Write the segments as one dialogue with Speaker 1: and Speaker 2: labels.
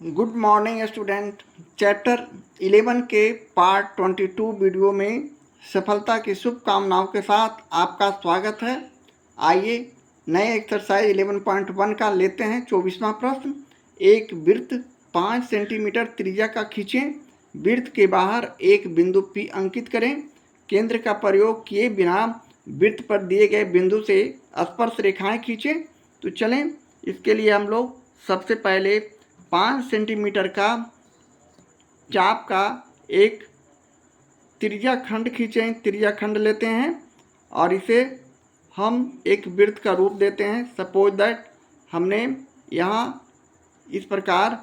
Speaker 1: Good morning student. Chapter 11 के part 22 video में सफलता की शुभकामनाओं के साथ आपका स्वागत है। आइए नए एक्सरसाइज 11.1 का लेते हैं 24वां प्रश्न। एक वृत्त 5 सेंटीमीटर त्रिज्या का खींचें। वृत्त के बाहर एक बिंदु P अंकित करें। केंद्र का प्रयोग किए बिना वृत्त पर दिए गए बिंदु से स्पर्श रेखाएं खींचें। तो चलें, इसके लिए हम लोग सबसे पहले 5 सेंटीमीटर का चाप का एक त्रिज्या खंड खींचें। त्रिज्या खंड लेते हैं और इसे हम एक वृत्त का रूप देते हैं। सपोज दैट हमने यहाँ इस प्रकार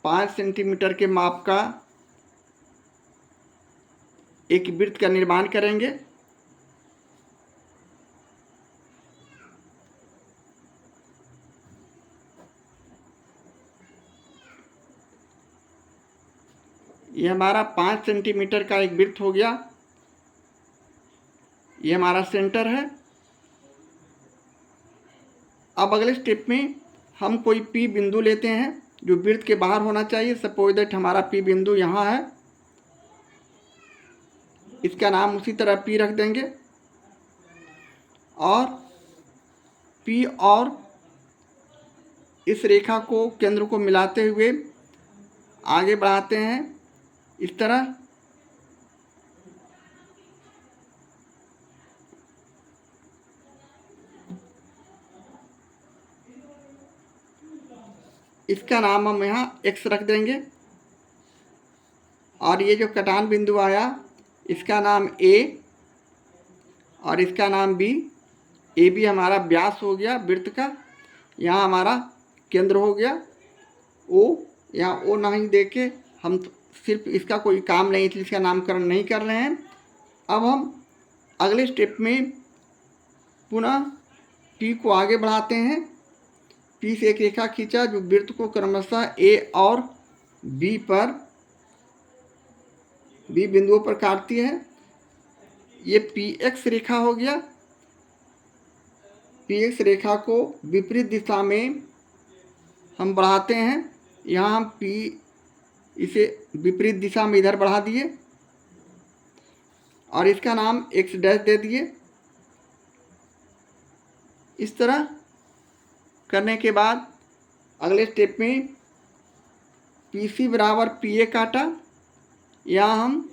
Speaker 1: 5 सेंटीमीटर के माप का एक वृत्त का निर्माण करेंगे। ये हमारा 5 सेंटीमीटर का एक वृत्त हो गया। ये हमारा सेंटर है। अब अगले स्टेप में हम कोई P बिंदु लेते हैं जो वृत्त के बाहर होना चाहिए। सपोज दैट हमारा P बिंदु यहाँ है, इसका नाम उसी तरह P रख देंगे और P और इस रेखा को केंद्र को मिलाते हुए आगे बढ़ाते हैं इस तरह। इसका नाम हम यहाँ X रख देंगे और ये जो कटान बिंदु आया इसका नाम A और इसका नाम B। ए भी हमारा व्यास हो गया वृत्त का। यहाँ हमारा केंद्र हो गया O। यहाँ O नहीं देके हम सिर्फ इसका कोई काम नहीं, इसलिए इसका नामकरण नहीं कर रहे हैं। अब हम अगले स्टेप में पुनः P को आगे बढ़ाते हैं। P से एक रेखा खींचा जो वृत्त को क्रमशः A और B बिंदुओं पर काटती है। ये PX रेखा हो गया। PX रेखा को विपरीत दिशा में हम बढ़ाते हैं। यहाँ हम P इसे विपरीत दिशा में इधर बढ़ा दिए और इसका नाम X डैश दे दिए। इस तरह करने के बाद अगले स्टेप में PC बराबर PA काटा। यहाँ हम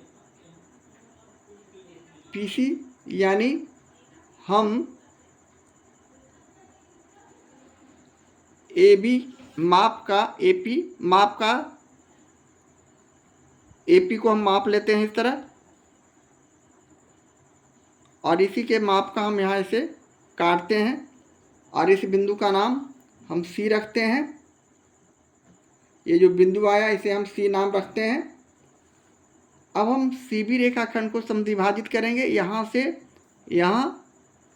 Speaker 1: PC यानी हम AB माप का AP को हम माप लेते हैं इस तरह और इसी के माप का हम यहाँ इसे काटते हैं और इस बिंदु का नाम हम C रखते हैं। ये जो बिंदु आया इसे हम C नाम रखते हैं। अब हम CB रेखाखंड को समद्विभाजित करेंगे। यहाँ से यहाँ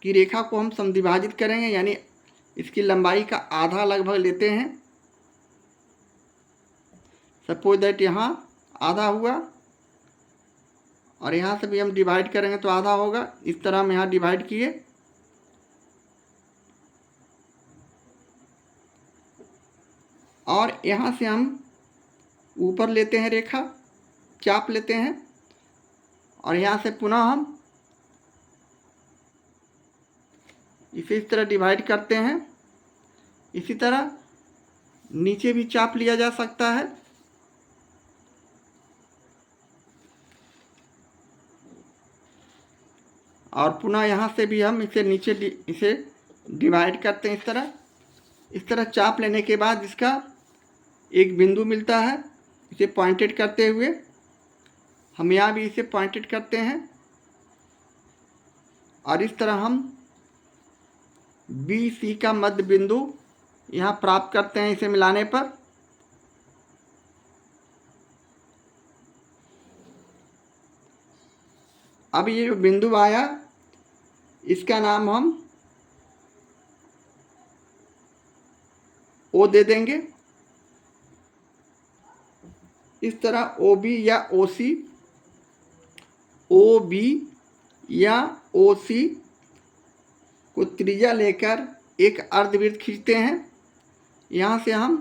Speaker 1: की रेखा को हम समद्विभाजित करेंगे, यानी इसकी लंबाई का आधा लगभग लेते हैं। सपोज दैट यहाँ आधा हुआ और यहाँ से भी हम डिवाइड करेंगे तो आधा होगा। इस तरह हम यहाँ डिवाइड किए और यहाँ से हम ऊपर लेते हैं रेखा, चाप लेते हैं और यहाँ से पुनः हम इसे इस तरह डिवाइड करते हैं। इसी तरह नीचे भी चाप लिया जा सकता है। और पुनः यहाँ से भी हम इसे नीचे इसे डिवाइड करते हैं इस तरह चाप लेने के बाद इसका एक बिंदु मिलता है। इसे पॉइंटेड करते हुए हम यहाँ भी इसे पॉइंटेड करते हैं और इस तरह हम BC का मध्य बिंदु यहाँ प्राप्त करते हैं इसे मिलाने पर। अब ये जो बिंदु आया इसका नाम हम O दे देंगे। इस तरह OB या OC को त्रिज्या लेकर एक अर्धवृत्त खींचते हैं। यहाँ से हम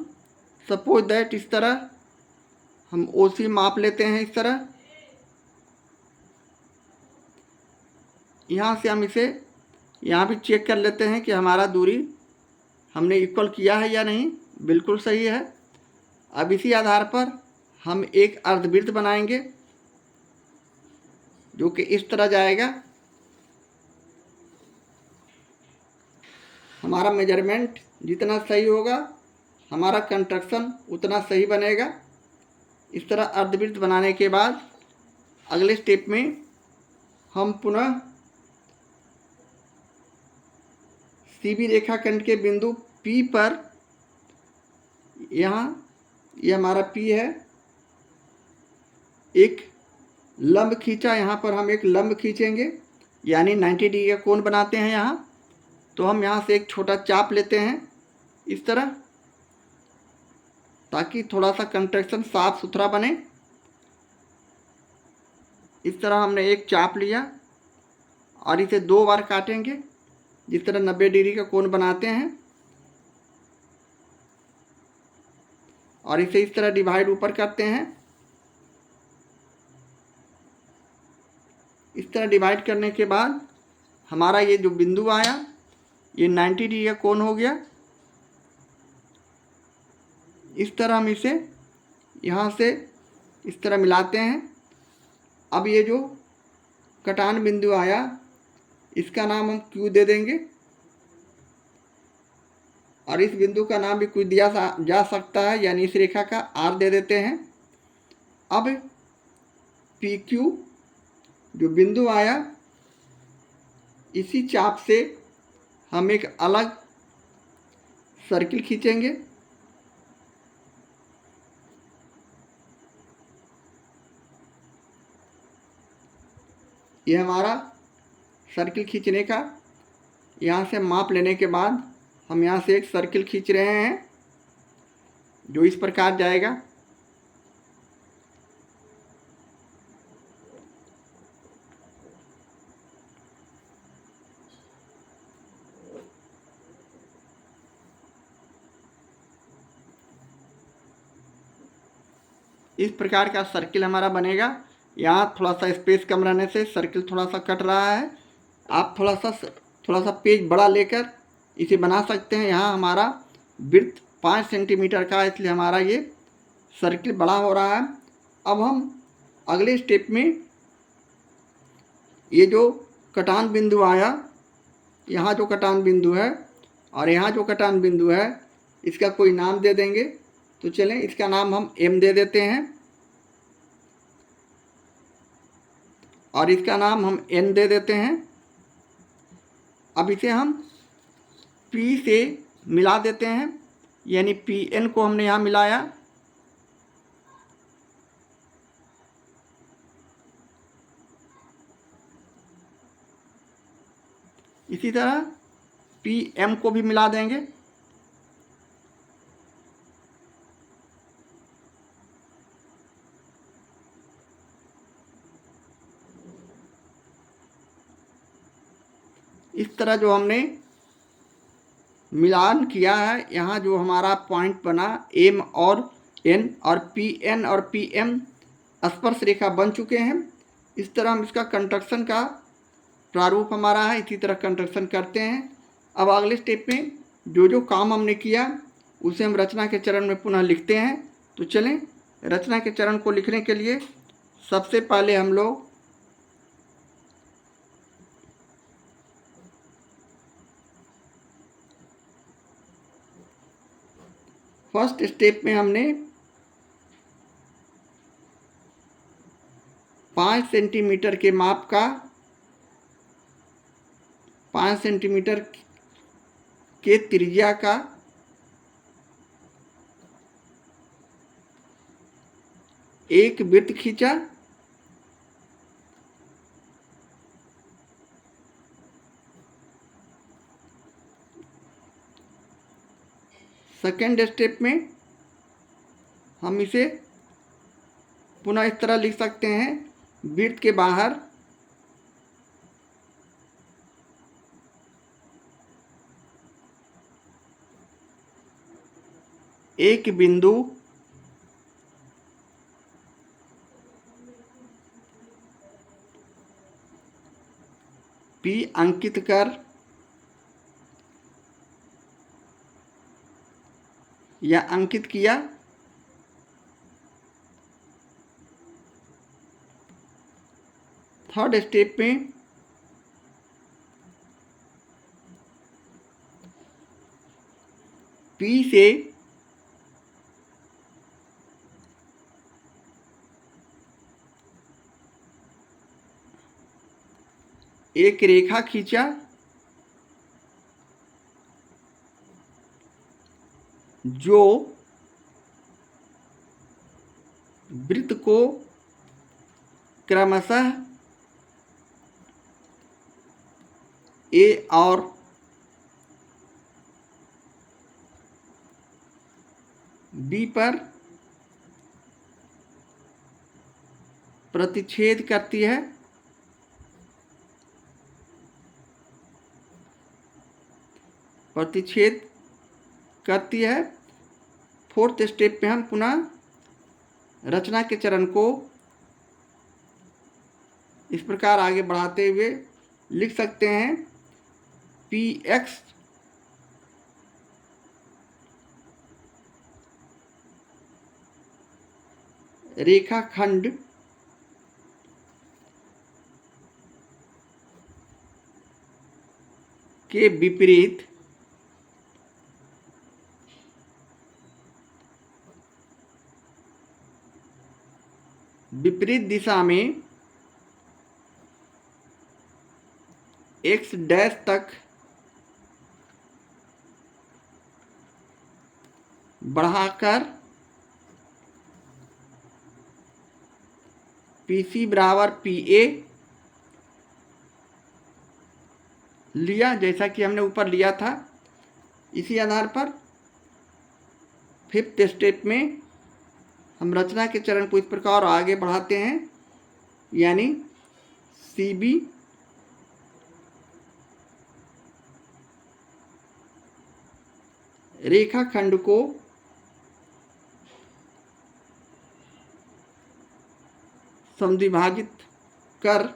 Speaker 1: सपोज दैट इस तरह हम OC माप लेते हैं। इस तरह यहाँ से हम इसे यहाँ भी चेक कर लेते हैं कि हमारा दूरी हमने इक्वल किया है या नहीं। बिल्कुल सही है। अब इसी आधार पर हम एक अर्धवृत्त बनाएंगे जो कि इस तरह जाएगा। हमारा मेजरमेंट जितना सही होगा हमारा कंस्ट्रक्शन उतना सही बनेगा। इस तरह अर्धवृत्त बनाने के बाद अगले स्टेप में हम पुनः CB रेखाखंड के बिंदु P पर, यहाँ ये हमारा P है, एक लंब खींचा। यहाँ पर हम एक लंब खींचेंगे यानी 90 डिग्री का कोण बनाते हैं यहाँ। तो हम यहाँ से एक छोटा चाप लेते हैं इस तरह, ताकि थोड़ा सा कंस्ट्रक्शन साफ सुथरा बने। इस तरह हमने एक चाप लिया और इसे 2 बार काटेंगे जिस तरह 90 डिग्री का कोण बनाते हैं, और इसे इस तरह डिवाइड ऊपर करते हैं। इस तरह डिवाइड करने के बाद हमारा ये जो बिंदु आया ये 90 डिग्री का कोण हो गया। इस तरह हम इसे यहाँ से इस तरह मिलाते हैं। अब ये जो कटान बिंदु आया इसका नाम हम Q दे देंगे, और इस बिंदु का नाम भी कुछ दिया जा सकता है, यानी इस रेखा का R दे देते हैं। अब PQ जो बिंदु आया इसी चाप से हम एक अलग सर्किल खींचेंगे। यह हमारा सर्किल खींचने का, यहाँ से माप लेने के बाद हम यहाँ से एक सर्किल खींच रहे हैं जो इस प्रकार जाएगा। इस प्रकार का सर्किल हमारा बनेगा। यहाँ थोड़ा सा स्पेस कम रहने से सर्किल थोड़ा सा कट रहा है। आप थोड़ा सा पेज बड़ा लेकर इसे बना सकते हैं। यहाँ हमारा वृत्त 5 सेंटीमीटर का है, इसलिए हमारा ये सर्किल बड़ा हो रहा है। अब हम अगले स्टेप में ये जो कटान बिंदु आया, यहाँ जो कटान बिंदु है और यहाँ जो कटान बिंदु है, इसका कोई नाम दे देंगे। तो चलें इसका नाम हम M दे देते हैं और इसका नाम हम N दे देते हैं। अब इसे हम P से मिला देते हैं, यानी PN को हमने यहाँ मिलाया। इसी तरह PM को भी मिला देंगे। इस तरह जो हमने मिलान किया है, यहाँ जो हमारा पॉइंट बना M और N और PN और PM स्पर्श रेखा बन चुके हैं। इस तरह हम इसका कंस्ट्रक्शन का प्रारूप हमारा है, इसी तरह कंस्ट्रक्शन करते हैं। अब अगले स्टेप में जो जो काम हमने किया उसे हम रचना के चरण में पुनः लिखते हैं। तो चलें रचना के चरण को लिखने के लिए सबसे पहले हम लोग फर्स्ट स्टेप में हमने 5 सेंटीमीटर के माप का 5 सेंटीमीटर के त्रिज्या का एक वृत्त खींचा। सेकेंड स्टेप में हम इसे पुनः इस तरह लिख सकते हैं, वृत्त के बाहर एक बिंदु P अंकित कर या अंकित किया। थर्ड स्टेप में P से एक रेखा खींचा जो वृत्त को क्रमशः A और B पर प्रतिच्छेद करती है। फोर्थ स्टेप पे हम पुनः रचना के चरण को इस प्रकार आगे बढ़ाते हुए लिख सकते हैं। PX रेखाखंड के विपरीत दिशा में X डैश तक बढ़ाकर PC बराबर PA लिया, जैसा कि हमने ऊपर लिया था। इसी आधार पर फिफ्थ स्टेप में हम रचना के चरण को इस प्रकार आगे बढ़ाते हैं, यानी CB रेखाखंड को समद्विभाजित कर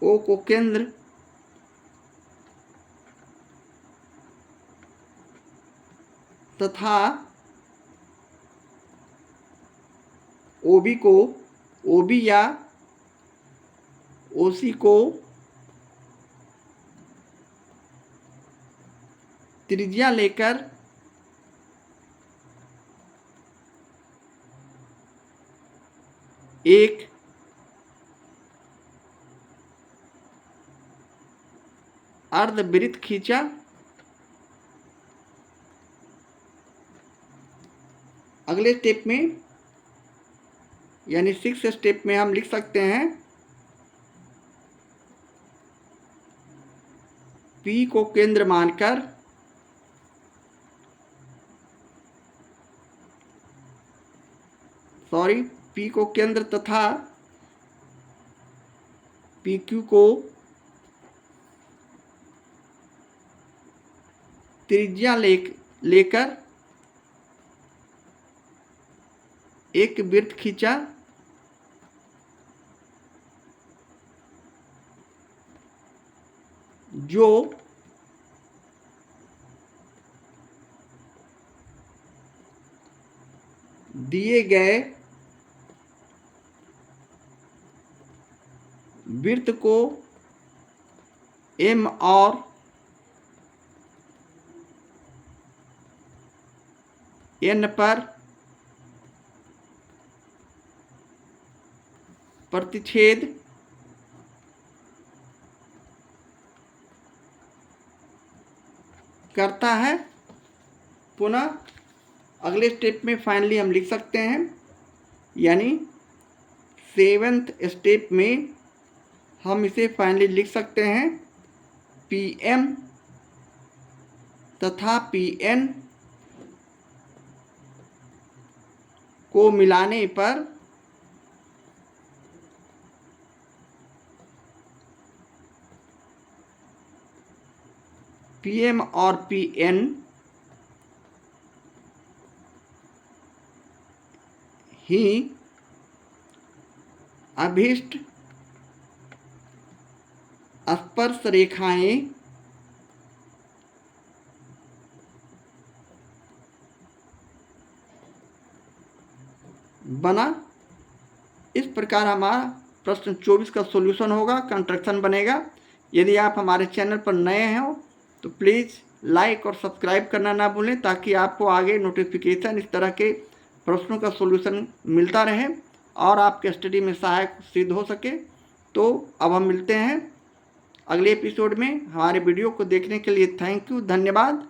Speaker 1: O को केंद्र तथा OB या OC को त्रिज्या लेकर एक अर्धवृत्त खींचा। अगले स्टेप में यानी सिक्स्थ स्टेप में हम लिख सकते हैं P को केंद्र मानकर P को केंद्र तथा PQ को त्रिज्या लेकर एक वृत्त खींचा जो दिए गए वृत्त को M और N पर प्रतिच्छेद करता है। पुनः अगले स्टेप में फाइनली हम लिख सकते हैं, यानी सेवेंथ स्टेप में हम इसे फाइनली लिख सकते हैं PM तथा PN को मिलाने पर PM और PN ही अभीष्ट स्पर्श रेखाएं बना। इस प्रकार हमारा प्रश्न 24 का सॉल्यूशन होगा, कंस्ट्रक्शन बनेगा। यदि आप हमारे चैनल पर नए हैं तो प्लीज़ लाइक और सब्सक्राइब करना ना भूलें, ताकि आपको आगे नोटिफिकेशन इस तरह के प्रश्नों का सॉल्यूशन मिलता रहे और आपके स्टडी में सहायक सिद्ध हो सके। तो अब हम मिलते हैं अगले एपिसोड में। हमारे वीडियो को देखने के लिए थैंक यू, धन्यवाद।